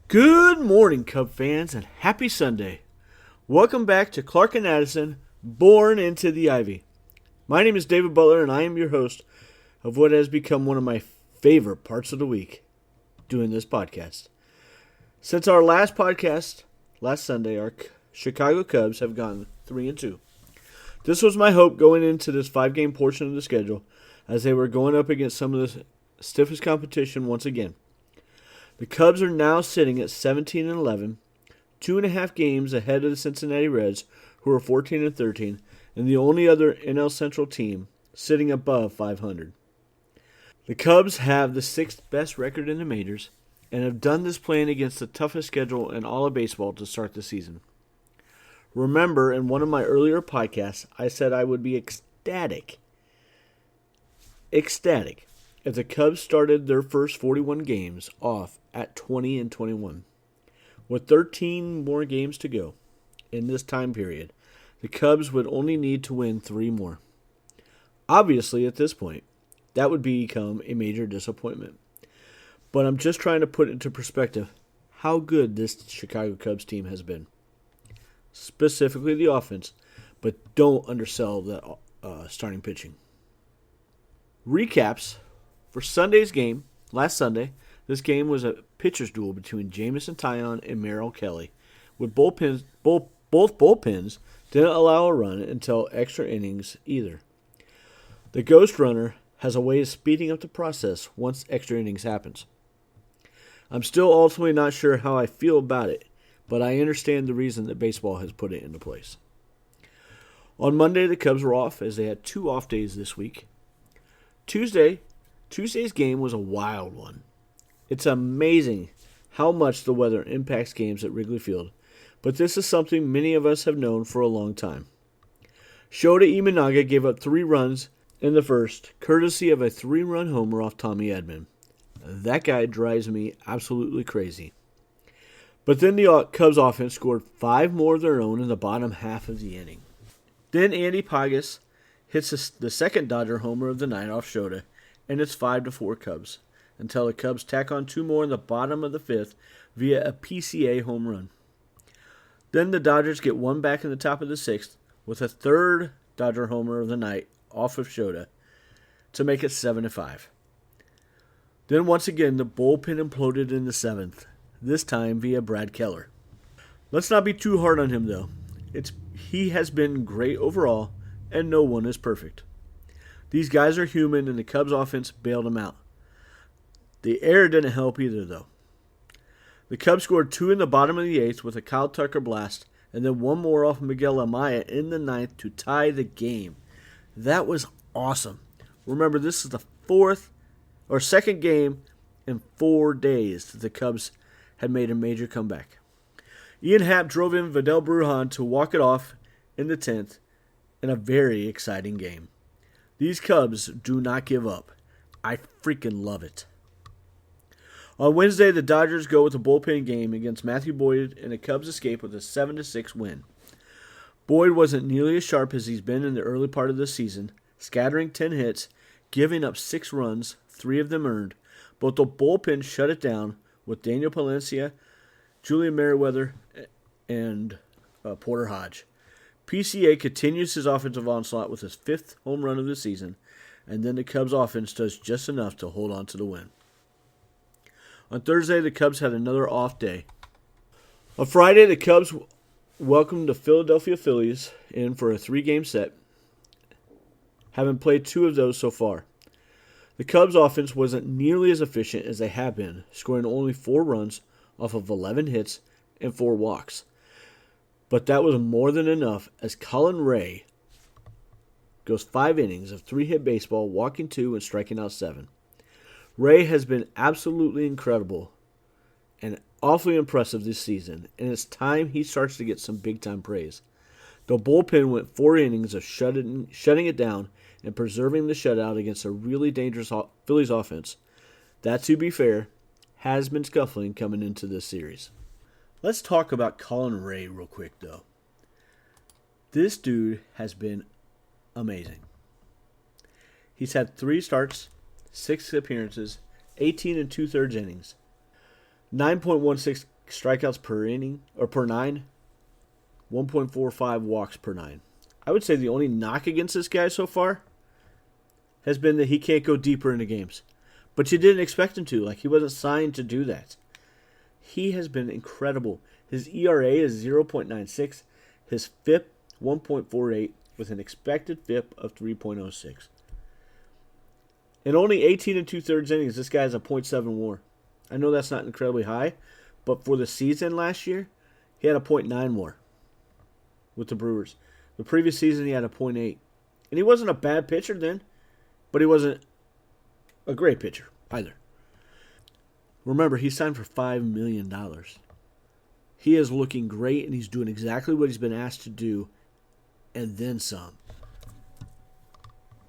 Good morning, Cub fans, and happy Sunday. Welcome back to Clark and Addison, Born into the Ivy. My name is David Butler, and I am your host of what has become one of my favorite parts of the week, doing this podcast. Since our last podcast, last Sunday, our Chicago Cubs have gone 3-2. This was my hope going into this 5-game portion of the schedule, as they were going up against some of the stiffest competition once again. The Cubs are now sitting at 17-11, 2.5 games ahead of the Cincinnati Reds, who are 14-13, and the only other NL Central team sitting above 500. The Cubs have the 6th best record in the majors and have done this playing against the toughest schedule in all of baseball to start the season. Remember, in one of my earlier podcasts, I said I would be ecstatic if the Cubs started their first 41 games off at 20-21. With 13 more games to go in this time period, the Cubs would only need to win 3 more. Obviously, at this point, that would become a major disappointment. But I'm just trying to put into perspective how good this Chicago Cubs team has been. Specifically the offense, but don't undersell the starting pitching. Recaps for Sunday's game. Last Sunday, this game was a pitcher's duel between Jamison Tyone and Merrill Kelly, with both bullpens didn't allow a run until extra innings either. The ghost runner has a way of speeding up the process once extra innings happens. I'm still ultimately not sure how I feel about it, but I understand the reason that baseball has put it into place. On Monday, the Cubs were off, as they had 2 off days this week. Tuesday's game was a wild one. It's amazing how much the weather impacts games at Wrigley Field, but this is something many of us have known for a long time. Shota Imanaga gave up 3 runs in the first, courtesy of a 3-run homer off Tommy Edman. That guy drives me absolutely crazy. But then the Cubs offense scored 5 more of their own in the bottom half of the inning. Then Andy Pagas hits the second Dodger homer of the night off Shota, and it's 5-4 Cubs, until the Cubs tack on 2 more in the bottom of the 5th via a PCA home run. Then the Dodgers get 1 back in the top of the 6th with a third Dodger homer of the night off of Shota to make it 7-5. Then once again the bullpen imploded in the 7th, this time via Brad Keller. Let's not be too hard on him though. He has been great overall, and no one is perfect. These guys are human, and the Cubs offense bailed them out. The air didn't help either, though. The Cubs scored 2 in the bottom of the 8th with a Kyle Tucker blast, and then 1 more off Miguel Amaya in the 9th to tie the game. That was awesome. Remember, this is the second game in 4 days that the Cubs had made a major comeback. Ian Happ drove in Vidal Brujan to walk it off in the 10th in a very exciting game. These Cubs do not give up. I freaking love it. On Wednesday, the Dodgers go with a bullpen game against Matthew Boyd, and the Cubs escape with a 7-6 win. Boyd wasn't nearly as sharp as he's been in the early part of the season, scattering 10 hits, giving up 6 runs, 3 of them earned, but the bullpen shut it down with Daniel Palencia, Julian Merriweather, and Porter Hodge. PCA continues his offensive onslaught with his 5th home run of the season, and then the Cubs offense does just enough to hold on to the win. On Thursday, the Cubs had another off day. On Friday, the Cubs welcomed the Philadelphia Phillies in for a 3-game set, having played 2 of those so far. The Cubs offense wasn't nearly as efficient as they have been, scoring only 4 runs off of 11 hits and 4 walks. But that was more than enough, as Colin Ray goes 5 innings of 3-hit baseball, walking 2 and striking out 7. Ray has been absolutely incredible and awfully impressive this season, and it's time he starts to get some big-time praise. The bullpen went 4 innings of shutting it down and preserving the shutout against a really dangerous Phillies offense that, to be fair, has been scuffling coming into this series. Let's talk about Colin Ray real quick, though. This dude has been amazing. He's had 3 starts, 6 appearances, 18 2/3 innings, 9.16 strikeouts per inning or per nine, 1.45 walks per nine. I would say the only knock against this guy so far has been that he can't go deeper into games. But you didn't expect him to. Like, he wasn't signed to do that. He has been incredible. His ERA is 0.96. His FIP, 1.48, with an expected FIP of 3.06. In only 18 and two-thirds innings, this guy has a .7 WAR. I know that's not incredibly high, but for the season last year, he had a .9 WAR with the Brewers. The previous season, he had a .8. And he wasn't a bad pitcher then, but he wasn't a great pitcher either. Remember, he signed for $5 million. He is looking great, and he's doing exactly what he's been asked to do, and then some.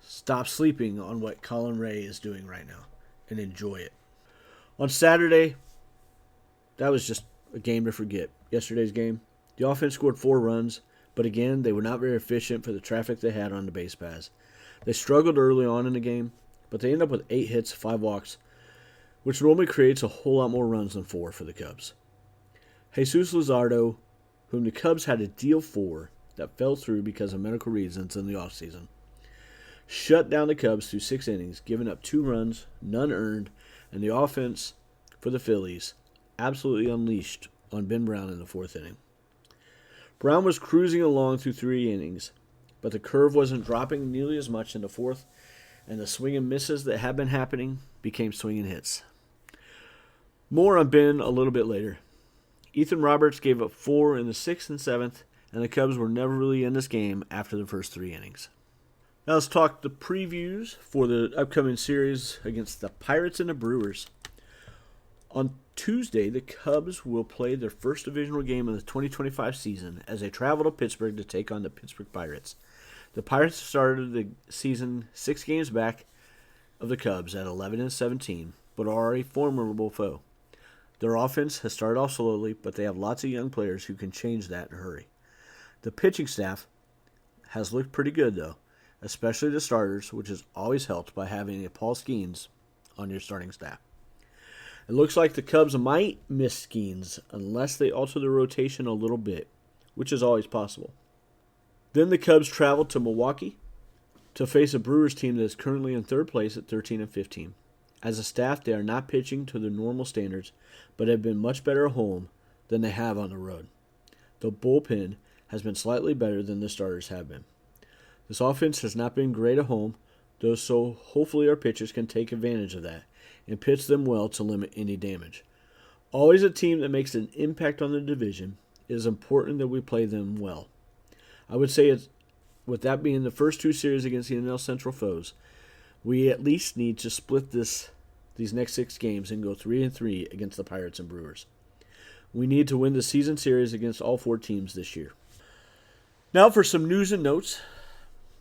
Stop sleeping on what Colin Ray is doing right now and enjoy it. On Saturday, that was just a game to forget. Yesterday's game, the offense scored 4 runs, but again, they were not very efficient for the traffic they had on the base paths. They struggled early on in the game, but they ended up with 8 hits, 5 walks, which normally creates a whole lot more runs than 4 for the Cubs. Jesus Luzardo, whom the Cubs had a deal for that fell through because of medical reasons in the offseason, shut down the Cubs through 6 innings, giving up 2 runs, none earned, and the offense for the Phillies absolutely unleashed on Ben Brown in the 4th inning. Brown was cruising along through 3 innings, but the curve wasn't dropping nearly as much in the 4th, and the swing and misses that had been happening became swing and hits. More on Ben a little bit later. Ethan Roberts gave up 4 in the 6th and 7th, and the Cubs were never really in this game after the first 3 innings. Now let's talk the previews for the upcoming series against the Pirates and the Brewers. On Tuesday, the Cubs will play their first divisional game of the 2025 season as they travel to Pittsburgh to take on the Pittsburgh Pirates. The Pirates started the season 6 games back of the Cubs at 11 and 17, but are a formidable foe. Their offense has started off slowly, but they have lots of young players who can change that in a hurry. The pitching staff has looked pretty good, though, especially the starters, which is always helped by having a Paul Skeens on your starting staff. It looks like the Cubs might miss Skeens unless they alter the rotation a little bit, which is always possible. Then the Cubs travel to Milwaukee to face a Brewers team that is currently in 3rd place at 13 and 15. As a staff, they are not pitching to their normal standards, but have been much better at home than they have on the road. The bullpen has been slightly better than the starters have been. This offense has not been great at home, though, so hopefully our pitchers can take advantage of that and pitch them well to limit any damage. Always a team that makes an impact on the division, it is important that we play them well. I would say, with that being the first 2 series against the NL Central foes, we at least need to split these next 6 games and go 3-3 against the Pirates and Brewers. We need to win the season series against all 4 teams this year. Now for some news and notes.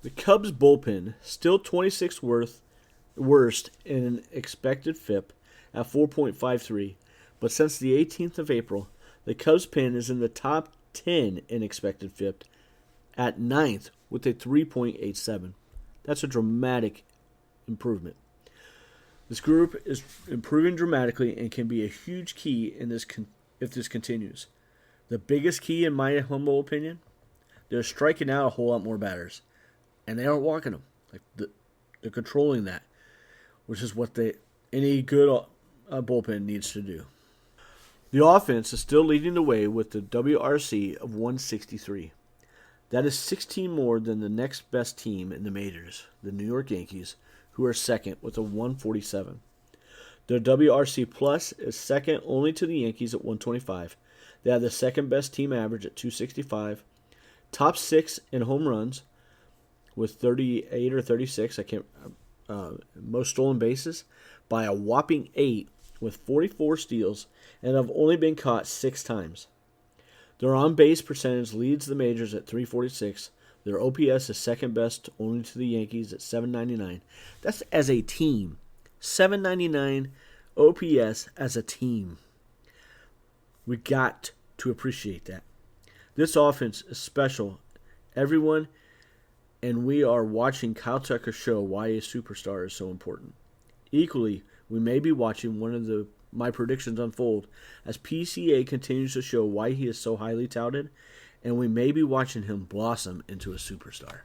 The Cubs bullpen still 26th worst in an expected FIP at 4.53, but since the 18th of April, the Cubs pen is in the top 10 in expected FIP at 9th with a 3.87. That's a dramatic improvement. This group is improving dramatically and can be a huge key in this if this continues. The biggest key, in my humble opinion, they're striking out a whole lot more batters, and they aren't walking them. They're controlling that, which is what any good bullpen needs to do. The offense is still leading the way with the WRC of 163. That is 16 more than the next best team in the majors, the New York Yankees, who are second with a 147. Their WRC Plus is second only to the Yankees at 125. They have the second best team average at 265. Top 6 in home runs with 38 or 36. Most stolen bases by a whopping 8 with 44 steals and have only been caught 6 times. Their on-base percentage leads the majors at 346. Their OPS is second best only to the Yankees at 799. That's as a team. 799 OPS as a team. We got to appreciate that. This offense is special. Everyone, and we are watching Kyle Tucker show why a superstar is so important. Equally, we may be watching one of the my predictions unfold as PCA continues to show why he is so highly touted, and we may be watching him blossom into a superstar.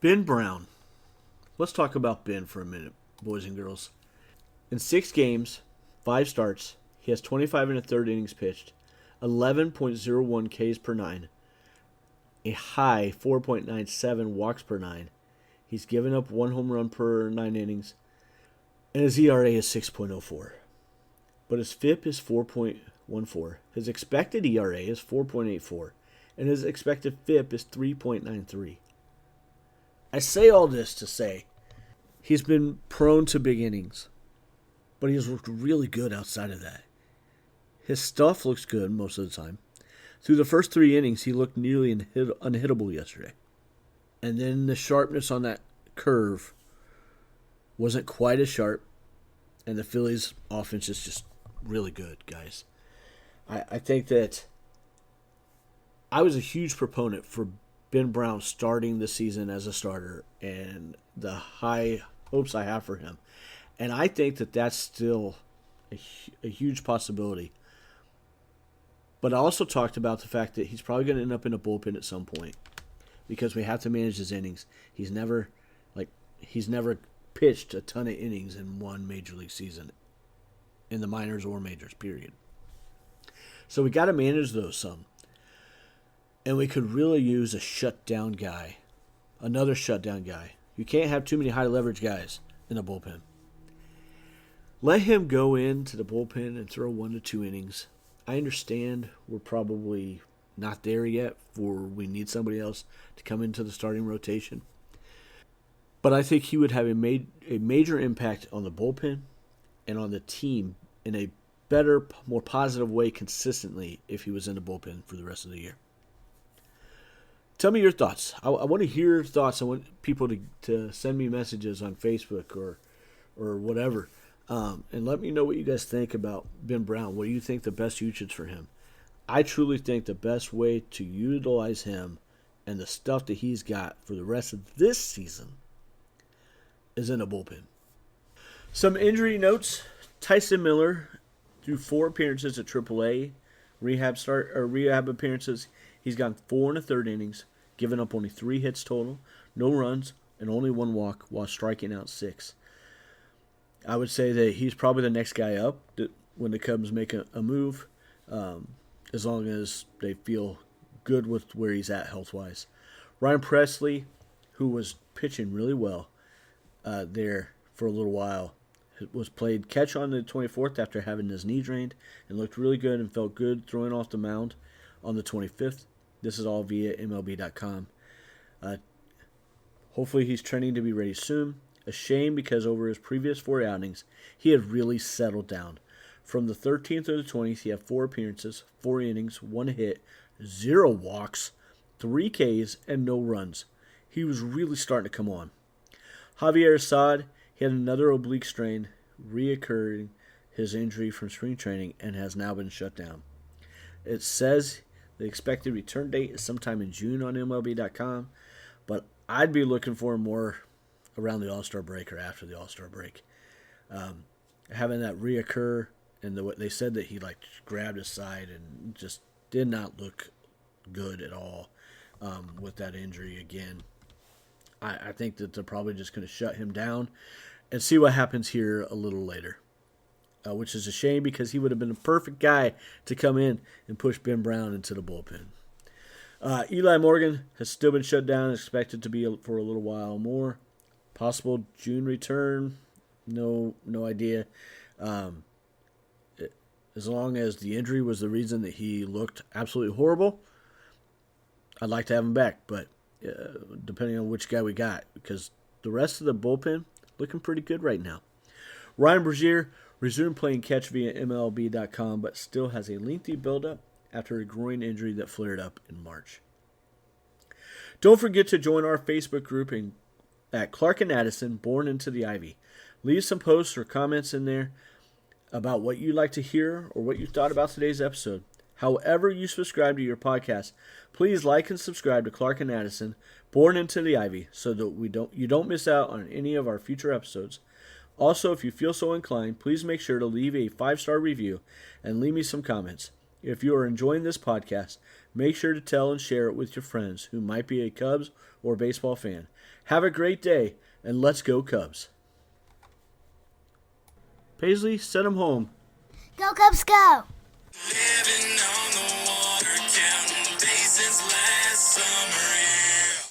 Ben Brown. Let's talk about Ben for a minute, boys and girls. In 6 games, 5 starts, he has 25 and a third innings pitched, 11.01 Ks per 9, a high 4.97 walks per 9. He's given up 1 home run per 9 innings, and his ERA is 6.04. But his FIP is 4.14. His expected ERA is 4.84, and his expected FIP is 3.93. I say all this to say he's been prone to big innings, but he has looked really good outside of that. His stuff looks good most of the time. Through the first 3 innings, he looked nearly unhittable yesterday. And then the sharpness on that curve wasn't quite as sharp, and the Phillies' offense is just really good, guys. I think that I was a huge proponent for Ben Brown starting the season as a starter and the high hopes I have for him. And I think that that's still a huge possibility. But I also talked about the fact that he's probably going to end up in a bullpen at some point because we have to manage his innings. He's never pitched a ton of innings in one major league season, in the minors or majors, period. So we got to manage those some. And we could really use a shutdown guy, another shutdown guy. You can't have too many high leverage guys in the bullpen. Let him go into the bullpen and throw 1 to 2 innings. I understand we're probably not there yet, for we need somebody else to come into the starting rotation. But I think he would have a major impact on the bullpen and on the team in a better, more positive way consistently if he was in the bullpen for the rest of the year. Tell me your thoughts. I want to hear your thoughts. I want people to send me messages on Facebook or whatever. And let me know what you guys think about Ben Brown. What do you think the best usage for him? I truly think the best way to utilize him and the stuff that he's got for the rest of this season is in a bullpen. Some injury notes. Tyson Miller, through 4 appearances at AAA, rehab appearances, he's gone 4 1/3 innings, given up only 3 hits total, no runs, and only 1 walk while striking out 6. I would say that he's probably the next guy up when the Cubs make a move, as long as they feel good with where he's at health-wise. Ryan Presley, who was pitching really well there for a little while, was played catch on the 24th after having his knee drained and looked really good and felt good throwing off the mound on the 25th. This is all via MLB.com. Hopefully he's trending to be ready soon. A shame because over his previous 4 outings, he had really settled down. From the 13th to the 20th, he had 4 appearances, 4 innings, 1 hit, 0 walks, 3 Ks, and no runs. He was really starting to come on. Javier Assad, he had another oblique strain, reoccurring his injury from spring training, and has now been shut down. It says the expected return date is sometime in June on MLB.com, but I'd be looking for more around the All-Star break or after the All-Star break. Having that reoccur, and they said that he grabbed his side and just did not look good at all with that injury again. I think that they're probably just going to shut him down and see what happens here a little later, which is a shame because he would have been a perfect guy to come in and push Ben Brown into the bullpen. Eli Morgan has still been shut down, expected to be for a little while more. Possible June return, no idea. As long as the injury was the reason that he looked absolutely horrible, I'd like to have him back, but depending on which guy we got, because the rest of the bullpen looking pretty good right now. Ryan Brazier resumed playing catch via MLB.com, but still has a lengthy buildup after a groin injury that flared up in March. Don't forget to join our Facebook group at Clark and Addison, Born into the Ivy. Leave some posts or comments in there about what you'd like to hear or what you thought about today's episode. However you subscribe to your podcast, please like and subscribe to Clark and Addison, Born into the Ivy, so that you don't miss out on any of our future episodes. Also, if you feel so inclined, please make sure to leave a 5-star review and leave me some comments. If you are enjoying this podcast, make sure to tell and share it with your friends who might be a Cubs or baseball fan. Have a great day, and let's go Cubs. Paisley, send them home. Go Cubs, go! Living on the water, counting days since last summer.